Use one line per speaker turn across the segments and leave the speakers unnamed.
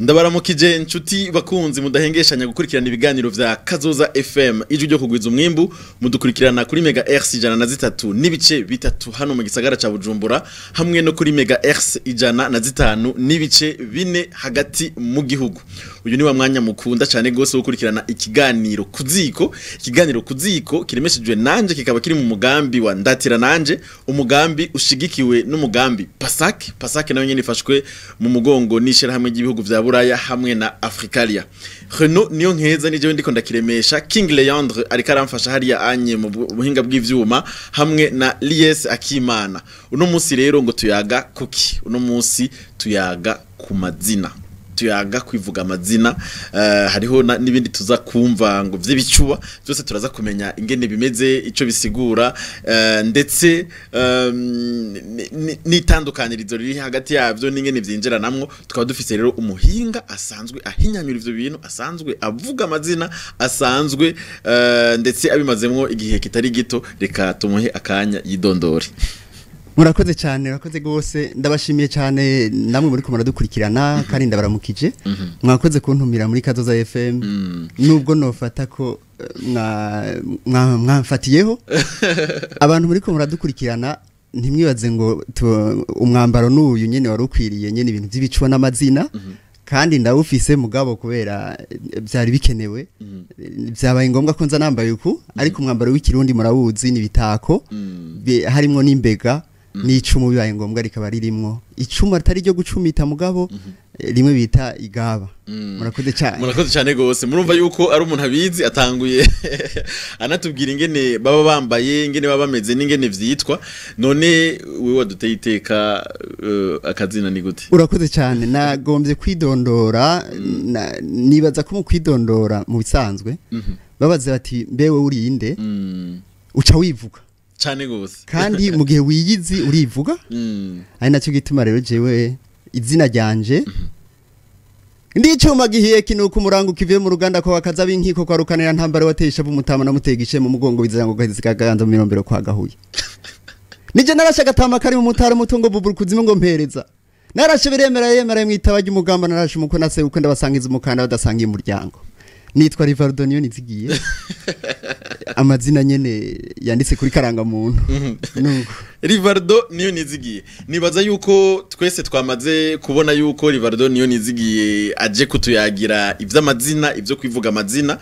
Ndabaramukije inshuti bakunzi mudahengeshanya gukurikirana ibiganiro vya Kazoza FM ijwi ryo kugwiza umwimbu mudukurikirana kuri mega hertz 103 n'ibice bitatu hano mu gisagara ca Bujumbura hamwe no kuri mega hertz 105 n'ibice bine hagati mu gihugu. Uyu ni wa mwanya mukunda cyane gose gukurikirana ikiganiro kuziko kiremeshejwe nanje kikaba kiri mu mugambi wa ndatira nanje umugambi ushigikiwe n'umugambi Pasake nayo nyene ifashwe mu mugongo nishira hamwe y'ibihugu vya Buraya hamwe na Africalia. Renault niyo nkeza nije ndiko ndakiremesha King Leandre ariko aramfasha hariya anye mu buhinga bw'ivyuma hamwe na Lies Akimana. Uno munsi rero ngo tuyaga kuki? Uno munsi tuyaga ku mazina. Tuyaga kwivuga amazina hariho n'ibindi tuza kumva ngo vy'ibicuba byose turaza kumenya ingene bimeze ico bisigura ndetse n'itandukanirizo riri hagati yavyo n'ingene vyinjiranamwo tukaba dufise rero umuhinga asanzwe ahinyanyura ivyo bintu asanzwe avuga amazina asanzwe ndetse abimazemwo igihe kitari gito reka tumuhe akanya yidondore.
Murakoze cyane urakoze gose ndabashimiye cyane namwe muri kumara dukurikirana kandi ndabaramukije mwakoze kuntumira muri Kazoza FM nubwo nofata ko mwamfatiyeho abantu muri kumara dukurikirana ntimwibaze ngo umwambaro n'uyu nyene warukwiriye nyene ibintu by'ibicuba n'amazina kandi ndawufise mugabo kubera byari bikenewe byabaye ngombwa ko nza nambaye uku ariko umwambaro w'ikirundi murawuzi ni bitako harimo n'imbega n'icumu bibaye ngombwa rikaba ririmwo icumu atari ryo gucumita mugabo rimwe bita igaba. Murakoze cyane gose murumva yuko ari umuntu abizi atanguye anatubwira ingene baba bambaye ingene baba bameze n'ingene vyitwa none wewe waduteye iteka akazina ni gute? Urakoze cyane nagombye kwidondora nibaza ko mu kwidondora mu bisanzwe babaze bati mbewe uri inde uca wivuga
cyane gose
kandi mu gihe wiyizi urivuga ari nacyo gituma rero jewe izina ryanje ndicuma gihiye kinuko umurango kivuye mu ruganda ko bakaza binkiko kwa rukanira ntambare watesha bumutama namutegishe mu mugongo bizira ngo gahizi kaganza mu mirombero kwa gahuye nije narasha gatama kari mu mutara mutungo buburu kuzima ngo mpereza narashe biremera mwitaba ry'umugamba narashe umuko nase uko ndabasangiza umukanda badasangiye umuryango nitwa Rivaldo niyo nizigiye amazina nyene yanditse kuri karanga muntu
Rivaldo niyo nizigiye nibaza yuko twese twamaze kubona yuko Rivaldo niyo nizigiye aje kutuyagira ivy'amazina ivyo kwivuga amazina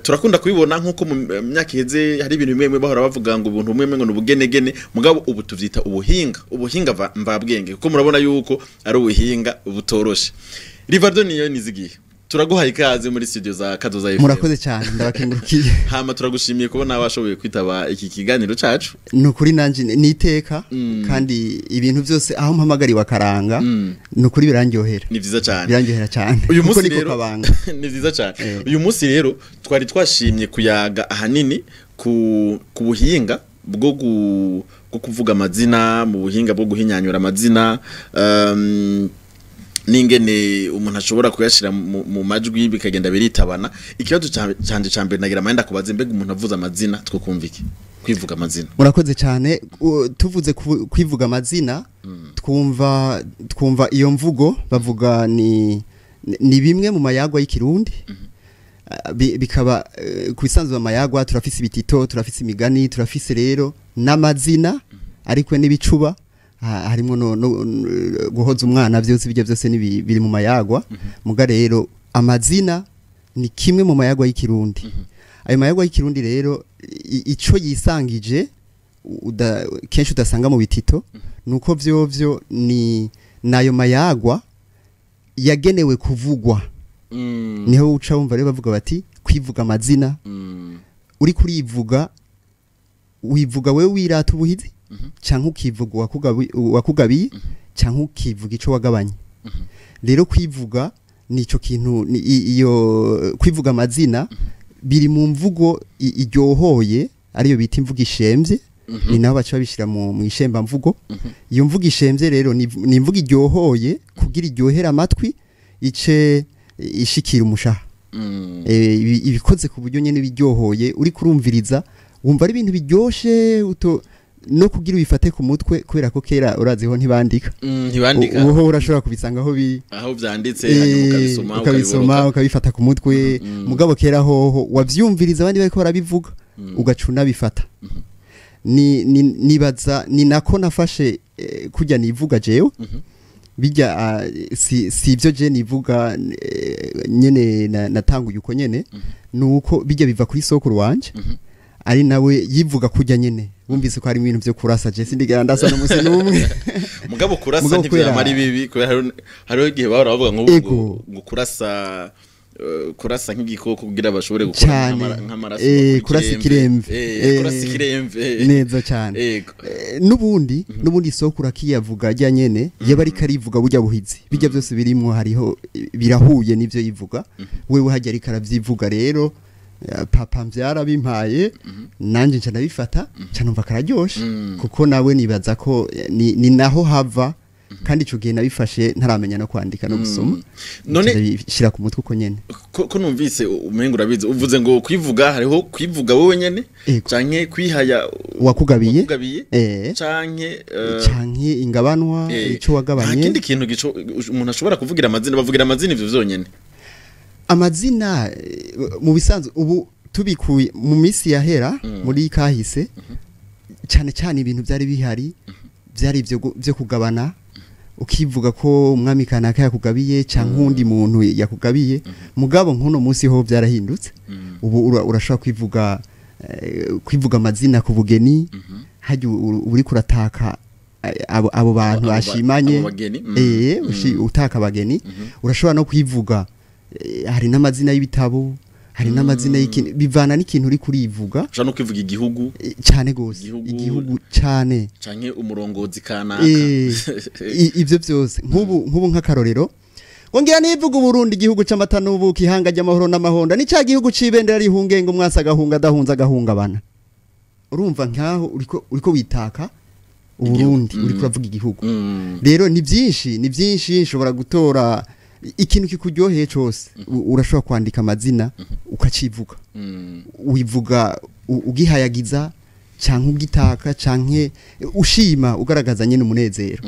turakunda kubibona nkuko mu myaka iheze hari ibintu bimwe bahora bavuga ngo ubuntu bumwe ngo nubugenegene mugabo ubu tuvyita ubuhinga mvabwenge kuko murabona yuko ari ubuhinga butoroshe. Rivaldo niyo nizigiye turaguhaye ikaze muri studio za Kazoza FM.
Murakoze cyane ndabakengurukiye.
Hama turagushimiye kubona washoboye kwitaba iki kiganiro cacu.
Nukuri nanje niteka kandi ibintu byose aho mpamagari wakaranga nukuri birangyohera.
Ni vyiza cyane.
Birangyohera cyane.
Uyu munsi rero ni vyiza cyane. Uyu munsi rero twari twashimye kuyaga ahanini ku buhinga bwo kuvuga amazina mu buhinga bwo guhinyanyura amazina ningene umuntu ashobora kuyashira mu majwi bikagenda biritabana. Ikibazo cyanje cyambere nagira amanda kubaze mbega umuntu avuza amazina two kumviki kwivuga amazina.
Murakoze cyane tuvuze kwivuga amazina twumva iyo mvugo bavuga ni bimwe mu mayagwa y'ikirundi bikaba kwisanzwe amayagwa turafise ibitito turafise imigani turafise rero n'amazina ariko n'ibicuba harimo no guhoza umwana byose bijye byose biri mu mayagwa muga rero amazina ni kimwe mu mayagwa y'ikirundi ayo mayagwa y'ikirundi rero ico yisangije kenshi udasanga mu bitito nuko vyovyo ni nayo mayagwa yagenewe kuvugwa niho uca wumva rero bavuga bati kwivuga amazina uri kurivuga wivuga wewe wirata ubuhizi canke ukivuga wakugabiye canke ukivuga ico wagabanye rero kwivuga nico kintu iyo kwivuga amazina biri mu mvugo iryohoye ariyo bita imvugo ishemvye ni naho baca bishira mu ishemba mvugo iyo mvugo ishemvye rero ni imvugo iryohoye kugira iryohera amatwi ice ishikira umushaha ibikoze ku buryo nyene biryohoye uri kurumviriza wumva ari ibintu biryoshe no kugira uyifate ku mutwe kubera ko kera uraziho ntibandika uho urashobora kubisanga aho
vyanditse
ukabisoma ukabifata ku mutwe mugabo kera hoho wavyumviriza abandi bariko barabivuga ugacuna bifata nibaza ni nako nafashe kujya nivuga jewe bijya si ivyo je nivuga nyene natanguye uko nyene nuko bijya biva kuri sokuru wanje ari nawe yivuga kujya nyene bumvise ko hari ibintu byo kurasa je sindigera ndasa no musi numwe
mugabo kurasa ntivyamari bibi kubera hariho igihe bahora bavuga ngo kurasa nk'igikoko kugira bashobore gukora nk'amaraso
kurasa ikiremve neza cyane nubundi sokura kiyavuga ajya nyene yaba ari karivuga burya buhizi bijya byose birimwo hariho birahuye nivyo yivuga wewe hajya ari karavyivuga rero papa mbyara bimpaye nanje nca nabifata nca numva kararyoshe kuko nawe nibaza ko ni naho hava kandi ico gihe nabifashe ntaramenya no kwandika no gusoma none shira ku mutwe uko nyene
ko numvise umengo urabizi uvuze ngo kwivuga hariho kwivuga wowe nyene canke kwihaya
wakugabiye
canke
ingabanwa ico wagabanye
ikindi kintu gico umuntu ashobora kuvugira amazina bavugira amazina ivyo vyonyene
amazina mu bisanzwe ubu tubikuye mu misi yahera muri kahise cyane ibintu byari bihari byari byo kugabana ukivuga ko umwami kanaka yakugabiye cyangwa undi muntu yakugabiye mugabo nkuno munsi ho byarahindutse ubu urashobora kwivuga amazina ku bugeni haje uri kurataka abo bantu bashimanye utaka abageni urashobora no kwivuga hari n'amazina y'ibitabo hari n'amazina y'ikintu bivana n'ikintu uri kurivuga
ushaka no kwivuga igihugu
cyane gose igihugu cyane
canke umurongozi kanaka
ivyo byose nk'ubu nk'akarorero wongera nivuga Burundi igihugu c'amata n'ubuki ihanga ry'amahoro n'amahonda ni ca gihugu c'ibendera rihungenga umwasa gahunga dahunza gahungabana urumva nkaho uriko witaka Burundi uri kuravuga igihugu rero ni byinshi nshobora gutora ikintu kikuryoheye cyose urashobora kwandika amazina ukacivuga wivuga ugihayagiza cyangwa ugitaka cyangwa ushima ugaragaza nyine umunezero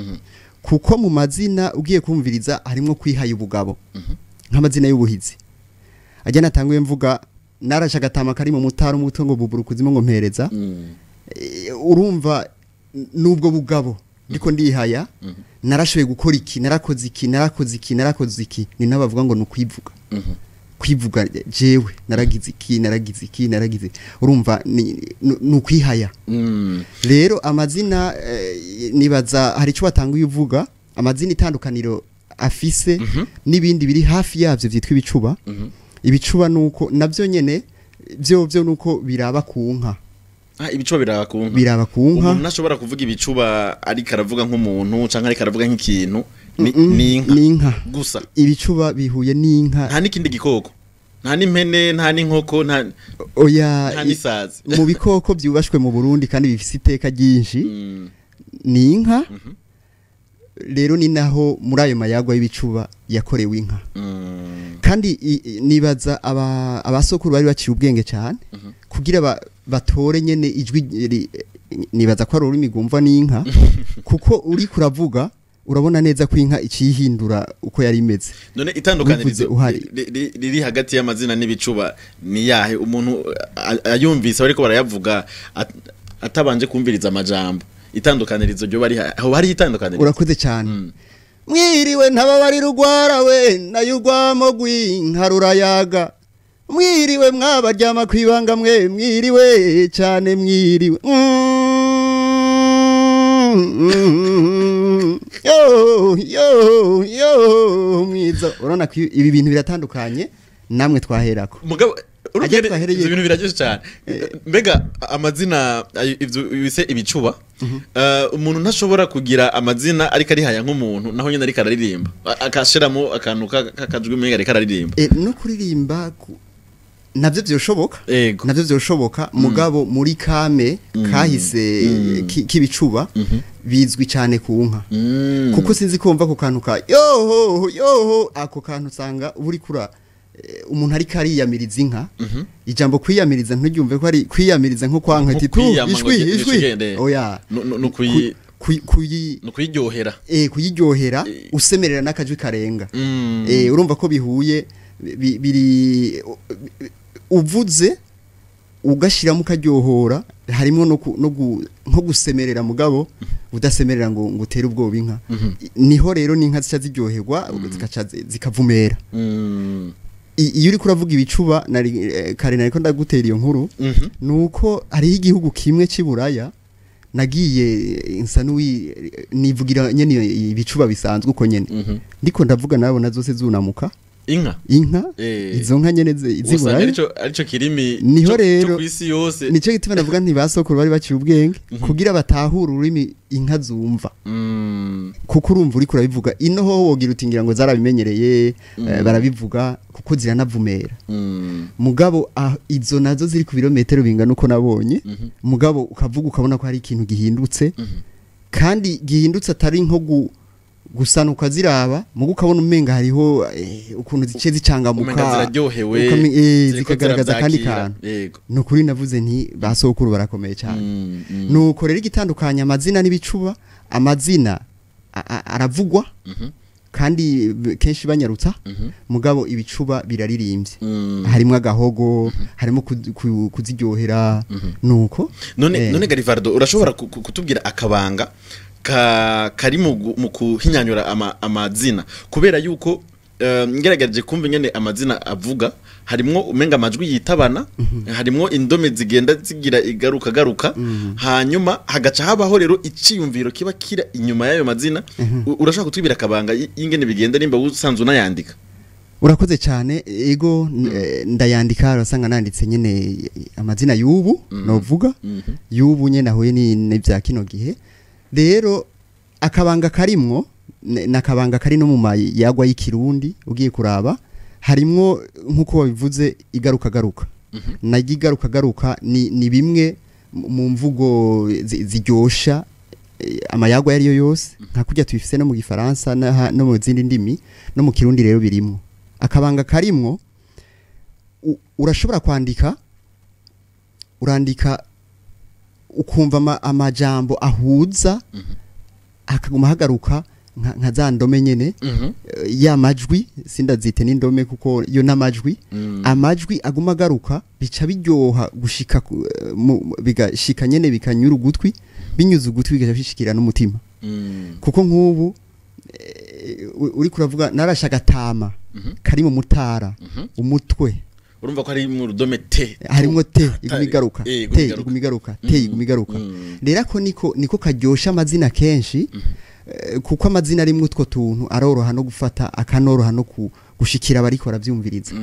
kuko mu mazina ugiye kumviriza harimo kwihaya ubugabo nk'amazina y'ubuhizi ajya natanguye mvuga narasha gatama kari mu mutaro umutungo buburukuzimo ngo mpereza urumva nubwo bugabo ndiko ndihaya narashoboye gukora iki narakoze iki ni nabavuga ngo nukwivuga kwivuga jewe naragize iki urumva nukwihaya rero amazina nibaza hari cyo watanguye uvuga amazina itandukaniro afise nibindi biri hafi yavyo vyitwa ibicuba ibicuba nuko navyo nyene byo nuko biraba ku nka
ibicuba biraba ku nka umuntu nashobora kuvuga ibicuba ariko aravuga nk'umuntu canke ariko aravuga nk'ikintu ni
inka
gusa
ibicuba bihuye n'inka
nta n'ikindi gikoko nta n'impene nta n'inkoko nta n'isazi
mu bikoko byubashwe mu Burundi kandi bifise iteka ryinshi ni inka rero ni naho muri ayo mayagwa y'ibicuba yakorewe inka kandi nibaza abasokuru bari baciye ubwenge cyane kugira batore nyene ijwi nibaza ko ari ururimi gumva n'inka kuko uri kuravuga urabona neza ko inka icihindura uko yari imeze
none itandukanirizo riri hagati y'amazina n'ibicuba ni yahe umuntu ayumvise bariko barayavuga atabanje kumviriza amajambo itandukanirizo ryo bari aho bari itandukanirizo
urakoze cyane mwiriwe ntababari rugwara we nayugwamo gwinka rurayaga mwiriwe mwabaryama kwibanga mwe mwiriwe cyane mwiriwe yo mwiza urona ko ibi bintu biratandukanye namwe twaherako
mugabo ibintu biraryoshe cyane mbega amazina ivyo bise ibicuba umuntu ntashobora kugira amazina ariko ari haya nk'umuntu naho nyene ariko araririmba akashiramo akantu kakajwe mega ariko araririmba
no kuririmba navyo byoshoboka mugabo muri kame kahise kibicuba bizwi cyane ku nka kuko sinzi kumva ko kantu ka yo ako kantu usanga uri kura umuntu ari kariyamiriza inka ijambo kwiyamiriza nturyumve ko ari kwiyamiriza nko kwanka ati tu ishwi oya
no kuyiryohera
kuyiryohera usemerera n'akajwi karenga urumva ko bihuye biri uvuze ugashiramo karyohora harimo nko gusemerera mugabo udasemerera ngo utere ubwoba inka niho rero n'inka zica ziryoherwa zikavumera iyo uri kuravuga ibicuba kare nariko ndagutera iyo nkuru nuko hariho igihugu kimwe cy'iburaya nagiye insa nivugira nyene ibicuba bisanzwe uko nyene ndiko ndavuga nabona zose zunamuka inka izo nka nyene ziburaye
arico kirimi
niho rero
kwisi yose
nico gituma navuga nti basokuru bari baciye ubwenge kugira batahura ururimi inka zumva kuko urumva uri kurabivuga ino ho wogira utingira ngo zarabimenyereye barabivuga kuko ziranavumera mugabo izo nazo ziri ku birometero bingana uko nabonye mugabo ukavuga ukabona ko hari ikintu gihindutse kandi gihindutse atari nko gusanuka ziraba mugo ukabona umenga hariho ukuntu zice zicangamuka
ziraryohewe
zikagaragaza kandi kantu nukuri navuze nti basokuru barakomeye cyane nuko rero igitandukanya amazina n'ibicuba amazina aravugwa kandi kenshi banyarutsa mugabo ibicuba biraririmbye harimo agahogo harimo kuziryohera nuko
none Garivardo urashobora kutubwira akabanga kari mu kuhinyanyura amazina kubera yuko ngerageje kumva nyene amazina avuga harimwo umenga amajwi yitabana harimwo indome zigenda zigira igaruka hanyuma hagaca habaho rero iciyumviro kiba kira inyuma y'ayo mazina urashaka kutubira akabanga y'ingene bigenda nimba usanzwe unayandika
urakoze cyane ego ndayandika arasanga nanditse nyene amazina y'ubu novuga y'ubu nyene nahuye ni bya kino gihe rero akabanga karimwo nakabanga kari no mu mayagwa y'ikirundi ugiye kuraba harimwo nkuko babivuze igaruka garuka ni bimwe mu mvugo ziryosha amayagwa yari yo yose nka kujya tubifise no mu gifaransa no mu zindi ndimi no mu kirundi rero birimo akabanga karimwo urashobora urandika ukumva amajambo ahuza akaguma hagaruka nka za ndome nyene ya majwi sindazite n'indome kuko yo namajwi amajwi aguma agaruka bica biryoha gushika bigashika nyene bikanyura ugutwi binyuze ugutwi bigaca bishikira n'umutima kuko nk'ubu uri kuravuga narashaka tama kari mu mutara umutwe
urumva ko ari mu rudome te
harimo te igumigaruka te igumigaruka rero ko niko karyosha amazina kenshi kuko amazina ari mutwo tuntu aroroha no gufata akanoroha no gushikira bari kora byumviriza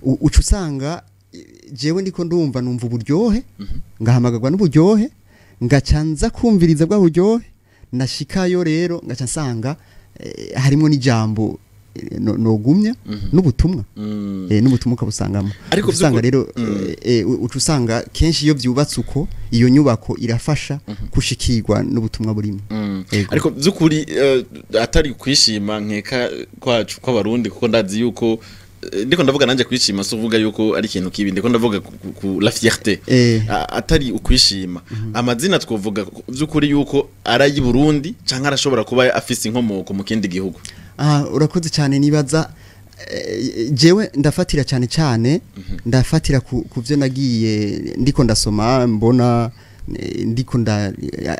ucu usanga jewe ndiko ndumva numva uburyohe ngahamagagwa n'uburyohe ngacanza kumviriza bwa buryohe nashikayo rero ngaca nsanga harimo n'ijambo nogumya n'ubutumwa n'ubutumwa kabusangamo ariko usanga rero ucu usanga kenshi iyo byubatse uko iyo nyubako irafasha kushikirwa n'ubutumwa burimo
ariko byukuri atari kwishima nkeka kwacu kw'abarundi kuko ndazi yuko ndiko ndavuga nanje kwishima so uvuga yuko ari ikintu kibi ndiko ndavuga ku la fierté atari ukwishima amazina twovuga byukuri yuko arayi Burundi canka arashobora kuba afise inkomoko mu kindi gihugu
urakoze cyane nibaza jewe ndafatira cyane ndafatira ku byo nagiye ndiko ndasoma mbona ndiko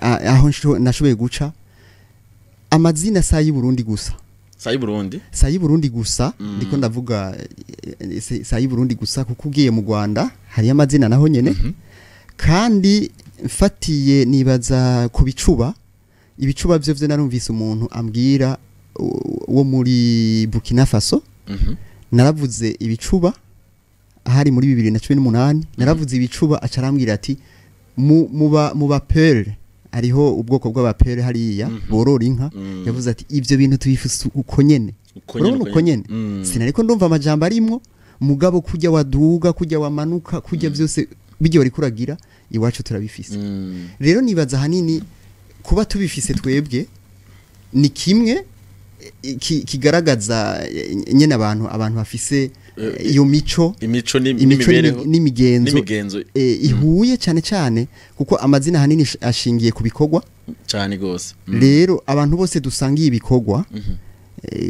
aho nashoboye guca amazina sayi Burundi gusa sayi Burundi gusa ndiko ndavuga sayi Burundi gusa kuko ugiye mu Rwanda hari amazina naho nyene kandi mfatiye nibaza ku bicuba ibicuba byo narumvise umuntu ambwira wo muri Burkina Faso naravuze ibicuba ahari muri 2018 naravuze ibicuba acarambwira ati mu bapere ariho ubwoko bw'abapere hariya borora inka yavuze ati ivyo bintu tubifise uko nyene uko nyene sinariko ndumva amajambo arimwo mugabo kujya waduga kujya wamanuka kujya byose bijye bari kuragira iwacu turabifise rero nibaza hanini kuba tubifise twebwe ni kimwe kigaragaza nyene abantu bafise iyo imico n'imigenzo ihuye cyane cyane kuko amazina hanini ashingiye ku bikorwa
cyane gose
rero abantu bose dusangiye ibikorwa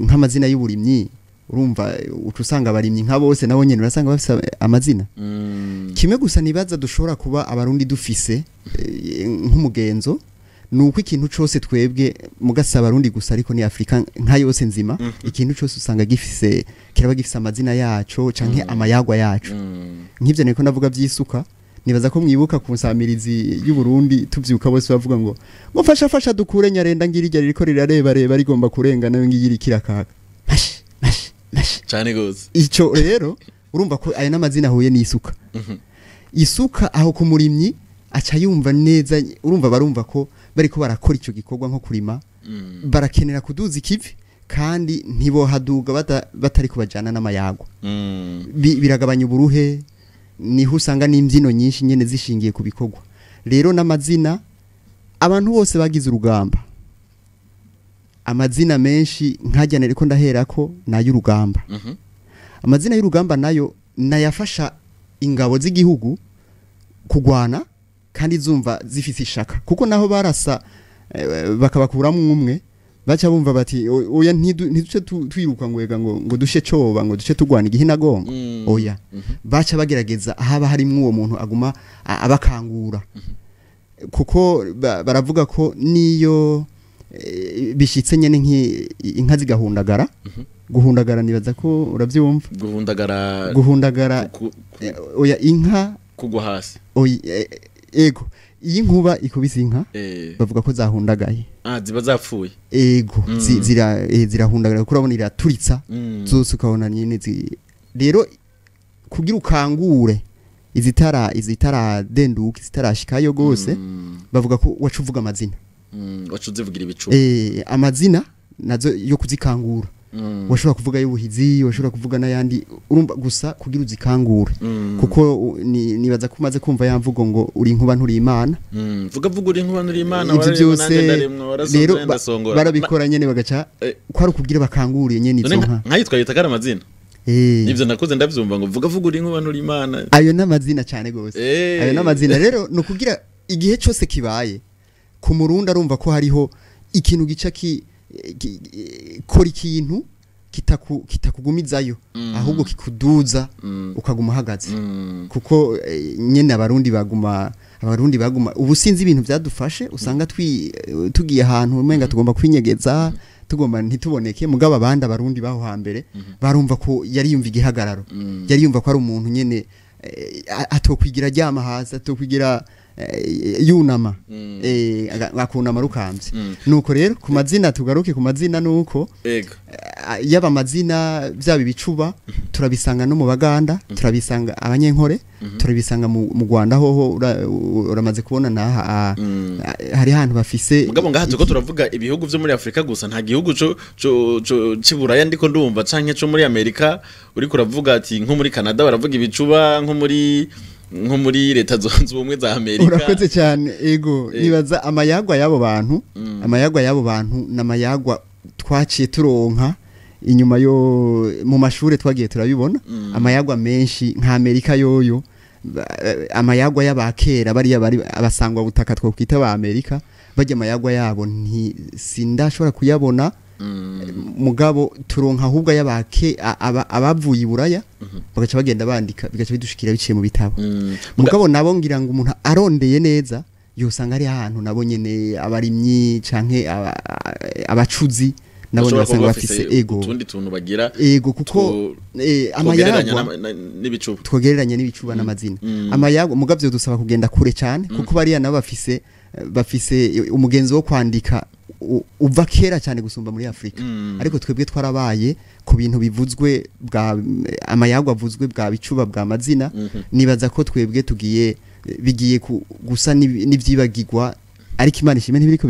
nk'amazina y'uburimyi urumva ucusanga abarimyi nka bose nabo nyene urasanga bafise amazina kimwe gusa nibaza dushobora kuba abarundi dufise nk'umugenzo nuko ikintu cyose twebwe mugasaba abarundi gusa ariko ni Afrika nka yose nzima ikintu cyose usanga gifise kiraba gifise amazina yaco canke amayagwa yaco nk'ivyo niko ndavuga byisuka nibaza ko mwibuka ku nsamirizi y'u Burundi tuvyuka bose bavuga ngo fasha dukure nyarenda ngirija ririko rirareba rigomba kurengana ngiyiri kirakaka
cyane gose
ico rero urumva ko aya namazina huye n'isuka isuka aho ku murimyi aca yumva neza urumva barumva ko bariko barakora ico gikorwa nko kurima barakenera kuduza ikivi kandi ntibohaduga batari kubajana n'amayagwa biragabanya uburuhe niho usanga n'imbyino nyinshi nyene zishingiye ku bikorwa rero n'amazina abantu bose bagize urugamba amazina menshi nkajyana ariko ndaherako n'ay'urugamba amazina y'urugamba nayo nayafasha ingabo z'igihugu kugwana kandi zumva zifise ishaka kuko naho barasa bakabakuramwe umwe baca bumva bati oya ntiduce twiruka ngwega ngo dushe coba ngo duce tugwana igihinagongo oya baca bagerageza haba harimo uwo muntu aguma abakangura kuko baravuga ko niyo bishitse nyene inka zigahundagara guhundagara nibaza ko uravyumva guhundagara oya inka
kugwa hasi
ego iyi nkuba ikubise inka bavuga ko zahundagaye
ziba zapfuye
ego zirahundagara kuko urabona iraturitsa zose ukabona nyine rero kugira ukangure izitara denduka izitarashikayo gose bavuga ko wacuvuga amazina
wacuzivugira ibicuba
amazina nazo yo kuzikangura washobora kuvuga y'ubuhizi washobora kuvuga n'ayandi urumva gusa kugira uzikangure kuko nibaza ko umaze kumva yamvugo ngo uri inkuba nturi imana
vuga uri inkuba nturi imana
rero barabikora nyene bagaca ko ari kugira bakangure nyene izo nka
nkayitwa yitagara amazina nivyo nakoze ndavyumva ngo vuga uri inkuba nturi imana
ayo n'amazina cyane gose ayo n'amazina rero no kugira igihe cyose kibaye ku murundi arumva ko hariho ikintu gica kora ikintu kitakugumizayo ahubwo kikuduza ukaguma uhagaze kuko nyene abarundi baguma ubu sinzi ibintu byadufashe usanga tugiye ahantu umenga tugomba kwinyegeza tugomba ntituboneke mugaba abandi abarundi baho hambere barumva ko yari yumva igihagararo yari yumva ko ari umuntu nyene atokwigira ryama hasi atokwigira yunama akunama rukambye nuko rero ku mazina tugaruke ku mazina nuko yaba amazina byaba ibicuba turabisanga no mu baganda turabisanga abanyenkore turabisanga mu Rwanda hoho uramaze kubona naha hari hantu bafise
mugabo ngaha tuko turavuga ibihugu byo muri Afrika gusa nta gihugu cyo ciburaya ndiko ndumva canke cyo muri Amerika uri kuravuga ati nko muri Canada baravuga ibicuba nko muri leta zonze ubumwe za Amerika
urakoze cyane ego nibaza amayagwa yabo bantu n'amayagwa twaciye turonka inyuma yo mu mashure twagiye turabibona amayagwa menshi nka Amerika yoyo amayagwa y'abakera bari abasangwa butaka twokwita ba Amerika bajya amayagwa yabo sindashobora kuyabona mugabo turonka ahubwo y'abake abavuye iburaya bagaca bagenda bandika bigaca bidushikira biciye mu bitabo mugabo nabo ngira ngo umuntu arondeye neza yosanga ari ahantu nabo nyene abarimyi canke abacuzi nabo basanga bafise ego
utundi tuntu bagira
ego kuko amayagwa
n'ibicuba
twogereranya n'ibicuba n'amazina amayagwa mugavyo dusaba kugenda kure cyane kuko bariya nabo bafise umugenzi wo kwandika uva kera cyane gusumba muri Afrika ariko twebwe twarabaye ku bintu bivuzwe bwa amayagwa avuzwe bwa bicuba bwa mazina nibaza ko twebwe bigiye gusa n'ivyibagirwa ariko Imana ishimwe ntibiriko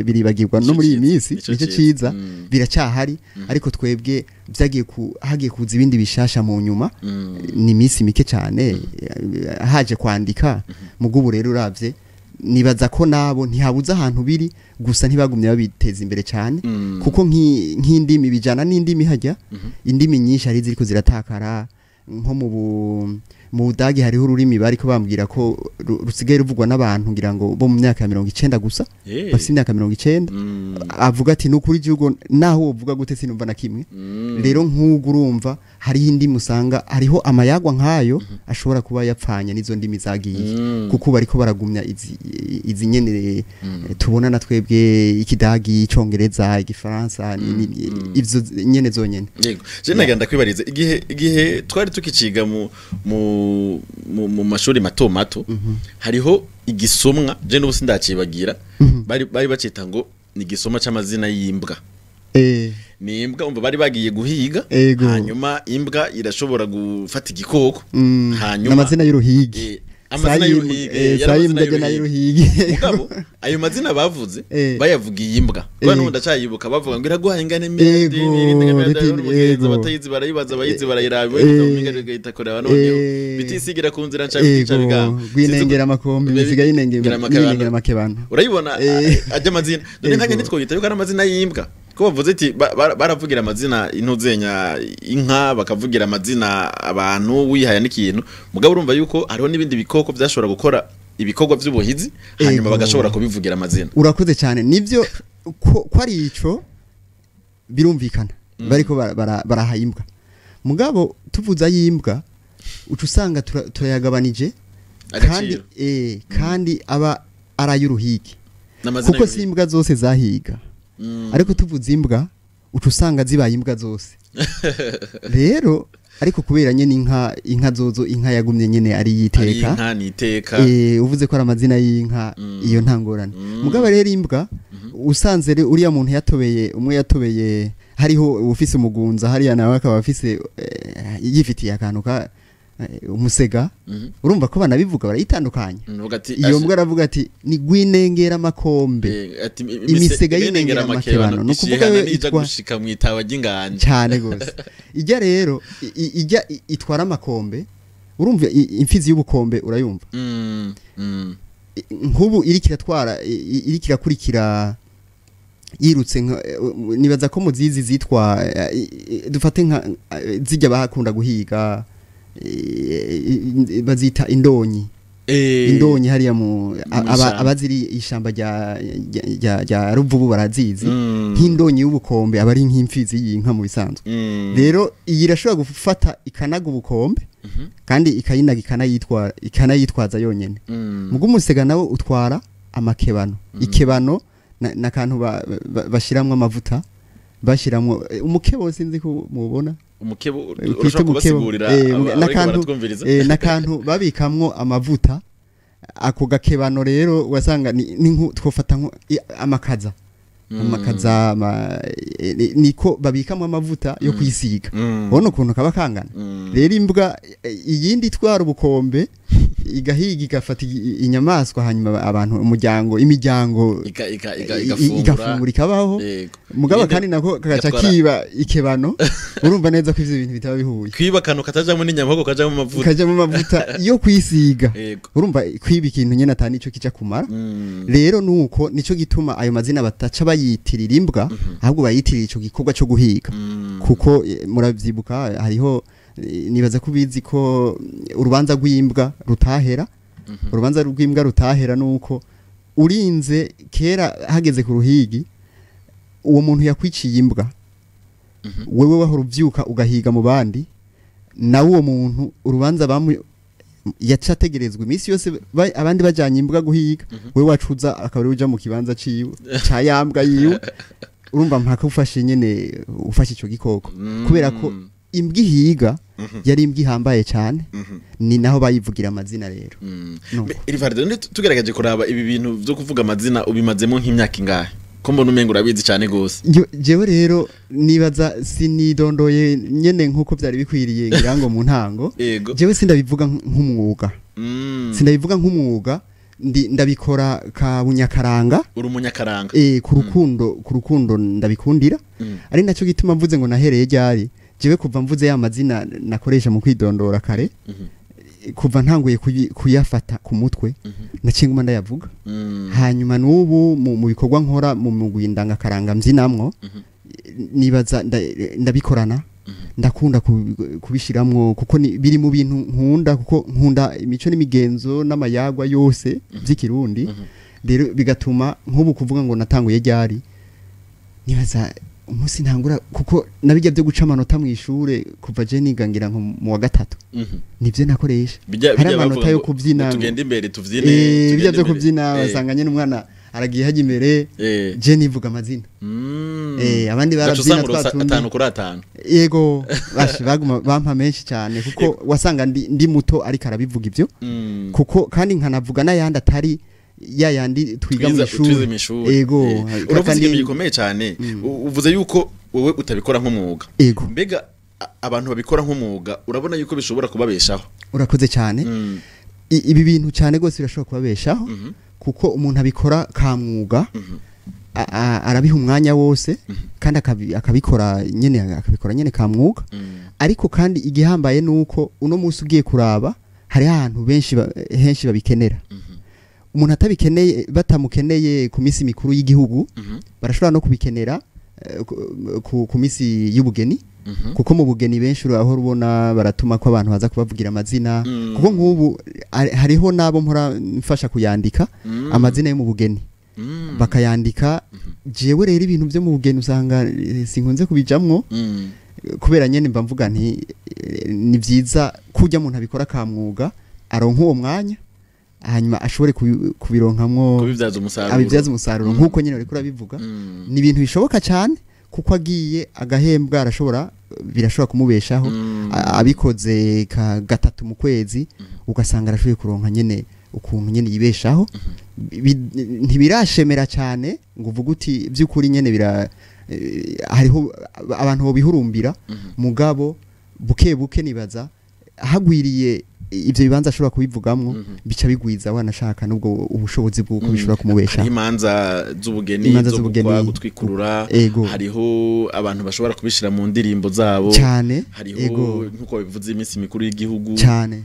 biribagirwa no muri iyi minsi nicyo ciza biracyahari ariko twebwe hagiye kuza ibindi bishasha mu nyuma ni minsi mike cyane haje kwandika mugubu rero uravye nibaza ko nabo ntihabuza ahantu biri gusa ntibagumye babiteza imbere cyane kuko nk'indimi bijana n'indimi hajya indimi nyinshi ari ziriko ziratakara nko mu Budagi hariho ururimi bariko bambwira ko rusigaye ruvugwa n'abantu ngira ngo bo mu myaka ya 90 gusa bafite imyaka 90 avuga ati nukuri gihugu naho uvuga gute sinumva na kimwe rero nk'ugu urumva hari indi musanga hariho amayagwa nkayo ashobora kuba yapfanye n'izo ndimi zagiye kuko bariko baragumya izi nyene tubona na twebwe ikidagi icongereza igifaransa ivyo nyene zonyene
yego je nagenda kwibariza igihe twari tukiciga mu mashuri mato hariho igisomwa je n'ubu sindacibagira bari bacita ngo ni igisoma c'amazina y'imbwa ni imbwa umva bari bagiye guhiga hanyuma imbwa irashobora gufata igikoko hanyuma
amazina y'uruhigi
amazina
y'uruhigi
mugabo ayo mazina bavuze bayavugiye imbwa bwana nundi acayibuka bavuga ngo iraguhaye ingane mende n'umugenzi batayizi barayibaza abayizi barayirabe n'uminga gahita noneho bitisigira ku nzira nca bigambo
gwinengera amakombe bisigaye inengera makebano
urayibona ajya amazina dore nkanye nitwoyita yuko ari amazina y'imbwa ko bavuze ati baravugira amazina intuzenya inka bakavugira amazina abantu wihaya n'ikintu mugabo urumva yuko hariho n'ibindi bikoko byashobora gukora ibikorwa by'ubuhizi hanyuma bagashobora kubivugira amazina
urakoze cyane nivyo ko ari ico birumvikana bariko barahayimbwa mugabo tuvuza yimbwa ucusanga turayagabanije kandi aba arayuruhigi kuko simbwa zose zahiga ariko tuvuze imbwa ucusanga zibaye imbwa zose rero ariko kubera nyene inka zozo inka yagumye nyene ari yiteka uvuze ko ari amazina y'inka iyo ntangorane mugabo rero imbwa usanze uriya muntu yatobeye hariho ufise umugunza hariya nawe akaba afise yifitiye akantu ka umusega urumva ko banabivuga barayitandukanya iyo mbwa aravuga ati ni gwinengera amakombe imisega y'inengera amakebano no kuvuga yo
itwa gushika mwitawa ginganje
cyane gose ijya rero ijya itwara amakombe urumva imfizi y'ubukombe urayumva nkubu iri kirakurikira yirutse nibaza ko muzizi zitwa dufate nka zijya bahakunda guhiga bazita indonyi hariya mu abaziri ishamba rya ruvubu barazizi nk'indonyi y'ubukombe abari nk'imfizi y'inka mu bisanzwe rero iyi irashobora gufata ikanaga ubukombe kandi ikayinaga ikanayitwaza yonyene mugo umusega nawe utwara amakebano ikebano nakantu bashiramwe amavuta bashiramwe umukebo sinzi ko mubona
umukebo urashaka kubasigurira
nakantu babikamwo amavuta ako gakebano rero wasanga ni twofata amakaza niko babikamwo amavuta yo kwisiga ubona ukuntu kaba kangana rero imbwa iyindi twara ubukombe igahiga igafata inyamaswa hanyuma abantu imiryango igafungura ikabaho mugabo kandi nako kagaca kiba ikebano urumva neza ko ivyo bintu bitaba bihuye
kwiba kano katajamo n'inyama ahubwo
kajamo amavuta yo kwisiga urumva kwiba ikintu nyene atani ico kica kumara rero nuko nico gituma ayo mazina bataca bayitirira imbwa ahubwo bayitirira ico gikorwa cyo guhiga kuko muravyibuka hariho nibaza kubizi ko urubanza rw'imbwa rutahera urubanza rw'imbwa rutahera nuko urinze kera hageze ku ruhigi uwo muntu yakwiciye imbwa wewe waho ruvyuka ugahiga mu bandi na uwo muntu urubanza yacategerezwa imisi yose abandi bajanye imbwa guhiga wewe wacuza akabari uja mu kibanza ciwe ca yambwa yiwe urumva mpaka ufashe nyene ufashe ico gikoko kubera ko imbwa ihiga yari imbwa ihambaye cyane ni naho bayivugira amazina rero
Irivarde tugeragaje kuraba ibi bintu byo kuvuga amazina ubimazemo nk'imyaka ingahe ko mbona umengo urabizi cyane gose
jewe rero nibaza sinidondoye nyene nkuko byari bikwiriye ngirango mu ntango jewe sindabivuga nk'umwuga ndabikora ka bunyakaranga
uri umunyakaranga
ku rukundo ndabikundira ari nacyo gituma mvuze ngo nahereye ryari jewe kuva mvuze ya mazina nakoresha mu kwidondora kare kuva ntanguye kuyafata ku mutwe nacinguma ndayavuga hanyuma nubu mu bikorwa nkora mu mugwindanga karanga mbyinamwo nibaza ndabikorana ndakunda kubishiramwo kuko biri mu bintu nkunda kuko nkunda imico n'imigenzo n'amayagwa yose by'ikirundi rero bigatuma nk'ubu kuvuga ngo natanguye ryari nibaza umunsi ntangura kuko nabijya byo guca amanota mu ishure kuva je nigangira nko mu wa gatatu nivyo nakoresha hari amanota yo kubyina
tugende imbere tuvyine
bijya byo kubyina basanganye n'umwana aragiye haje imbere je nivuga amazina abandi barabyina
twatundi kuri 5
yego bashi baguma bampa menshi cyane kuko wasanga ndi muto ariko arabivuga ivyo kuko kandi nkanavuga n'ayandi atari yandi twiga mu ishuri yego
uravuze ibintu bikomeye cyane uvuze yuko wowe utabikora nk'umwuga mbega abantu babikora nk'umwuga urabona yuko bishobora kubabeshaho
urakoze cyane ibi bintu cyane gose birashobora kubabeshaho kuko umuntu abikora ka mwuga arabiha umwanya wose kandi akabikora nyene ka mwuga ariko kandi igihambaye nuko uno munsi ugiye kuraba hari ahantu henshi babikenera umuntu atabikeneye batamukeneye ku misi mikuru y'igihugu barashobora no kubikenera ku misi y'ubugeni kuko mu bugeni benshi uraho rubona baratuma ko abantu baza kubavugira amazina kuko nk'ubu hariho nabo mpora mfasha kuyandika amazina yo mu bugeni bakayandika jewe rero ibintu byo mu bugeni usanga sinkunze kubijamwo kubera nyene mba mvuga nti ni vyiza kujya umuntu abikora ka mwuga aronka uwo mwanya hanyuma ashobore kubironkamwo abibyaza umusaruro nkuko nyene uriko urabivuga ni ibintu bishoboka cyane kuko agiye agahembwa birashobora kumubeshaho abikoze ka gatatu mu kwezi ugasanga arashoboye kuronka nyene ukuntu nyene yibeshaho ntibirashemera cyane ngo uvuga uti by'ukuri nyene hariho abantu bo bihurumbira mugabo buke nibaza hagwiriye ivyo bibanza ashobora kubivugamwo bica bigwiza wanashaka nubwo ubushobozi bw'uko bishobora kumubesha
imanza z'ubugeni zo gutwikurura hariho abantu bashobora kubishira mu ndirimbo zabo
cyane
hariho nkuko bivuze iminsi mikuru y'igihugu
cyane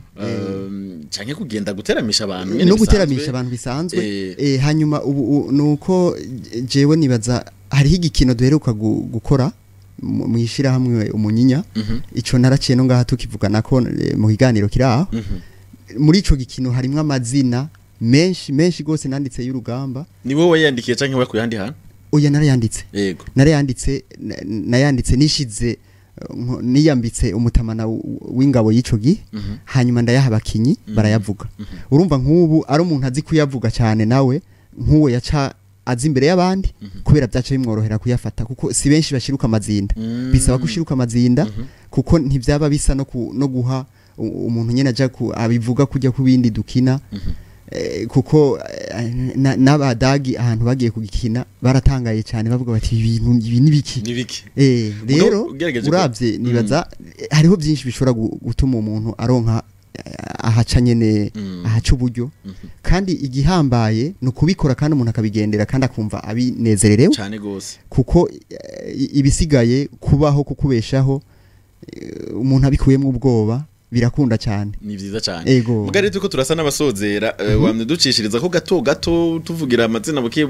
canke kugenda guteramisha abantu
no guteramisha abantu bisanzwe hanyuma ubu nuko jewe nibaza hariho igikino duheruka gukora mwishira hamwe umunyinya ico naraciye no ngaha tukivugana ko mu kiganiro kiraho muri ico gikino harimo amazina menshi gose nanditse y'urugamba
ni wowe yandikiye canke we kuyandi hano
oya narayanditse
yego
nayanditse nishize niyambitse umutamana w'ingabo y'ico gi hanyuma ndayaha abakinyi barayavuga urumva nk'ubu ari umuntu azi kuyavuga cyane nawe nk'uwo yaca azi imbere y'abandi kubera byaca bimworohera kuyafata kuko si benshi bashiruka amazinda bisaba gushiruka amazinda kuko ntivyaba bisa no guha umuntu nyene aja abivuga kujya ku bindi dukina kuko n'abadagi ahantu bagiye kugikina baratangaye cyane bavuga bati ibi nibiki rero uravye nibaza hariho byinshi bishobora gutuma umuntu aronka ahaca nyene ahaca uburyo kandi igihambaye no kubikora kandi umuntu akabigendera kandi akumva abinezererewe
cyane gose
kuko ibisigaye kubaho kukubeshaho umuntu abikuyemo ubwoba birakunda cyane
ni vyiza cyane mugari tuko turasa n'abasozera wamwe ducishiriza ko gato tuvugira amazina buke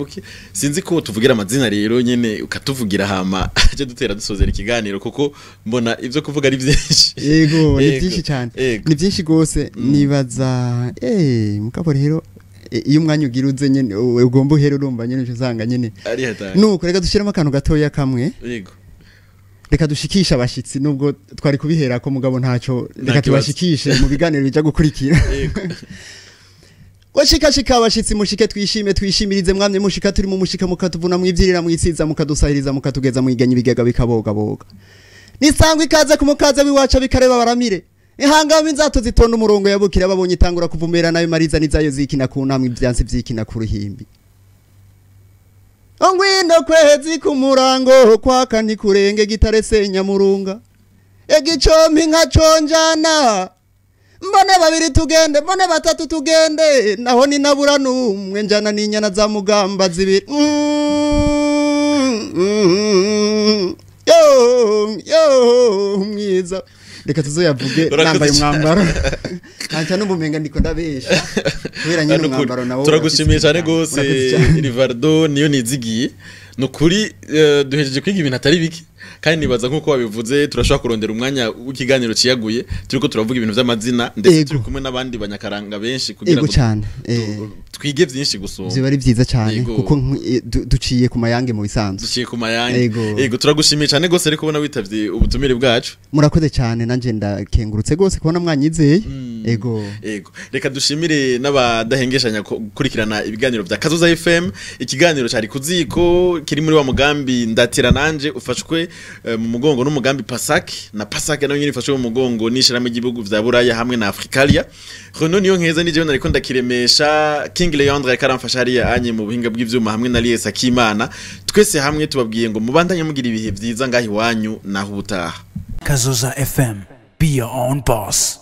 sinzi ko tuvugira amazina rero nyene ukatuvugira hama aje dutera dusozera ikiganiro kuko mbona ivyo kuvuga ari byinshi
ni byinshi cyane ni byinshi gose nibaza mukabo rero iyo umwanya ugiruze nyene ugomba uhera urumva nyene uzanga nyene
ari hatari
nuko reka dushiremo akantu gatoya kamwe reka dushikisha abashitsi nubwo twari kubihera ko mugabo ntaco reka tubashikishe mu biganiro bija gukurikira washikashika abashitsi mushike twishimirize mwamye mushika turi mu mushika mukatuvuna mwivyirira mwisiza mukadusahiriza mukatugeza mwigenya ibigega bikaboga nisangwe ikaze kumukaza biwaca bikareba baramire ihangamo inzato zitonda umurongo yabukira babonye itangura kuvumera nayo mariza nizayo zikina ku namwe ibyansi byikina ku ruhimbi Ongwino kwezi kumurango kwaka ntikurenge gitarese nyamurunga egicompi nkaconjana mbone babiri tugende mbone batatu tugende naho ni nabura numwe njana n'inyana za mugamba zibiri yo mwiza reka tuzoyavuge nambaye umwambaro nta n'ubumenga ndiko ndabesha kubera nyine umwambaro nawo
turagushimiye cyane gose Rivardo niyo nizigiye no kuri duhejeje kwiga ibintu atari biki kandi nibaza nkuko wabivuze turashobora kurondera umwanya w'ikiganiro ciyaguye turiko turavuga ibintu vy'amazina ndetse turi kumwe n'abandi banyakaranga benshi kugira ngo twige byinshi gusoma
byo bari byiza cyane kuko duciye ku mayange mu bisanzwe
duciye ku mayange yego turagushimiye cyane gose ariko ubona witavye ubutumire bwacu
murakoze cyane nanje ndakengurutse gose kubona mwanyizeye yego
reka dushimire n'abadahengeshanya kurikirana ibiganiro vya Kazoza FM ikiganiro cari kuziko kiri muri wa mugambi ndatira nanje ufashwe mu mugongo n'umugambi Pasaki na Pasaki nayo nyine ifashwe mu mugongo nishiramo igihugu vya Buraya hamwe na Afrikalia Renaud niyo nkeza nije nariko ndakiremesha King Leandre karamfasha hariya anye mu buhinga bw'ivyuma hamwe na Lies Akimana twese hamwe tubabwiye ngo mubandanye mugira ibihe vyiza ngahi wanyu naho ubutaha
Kazoza FM be your own boss.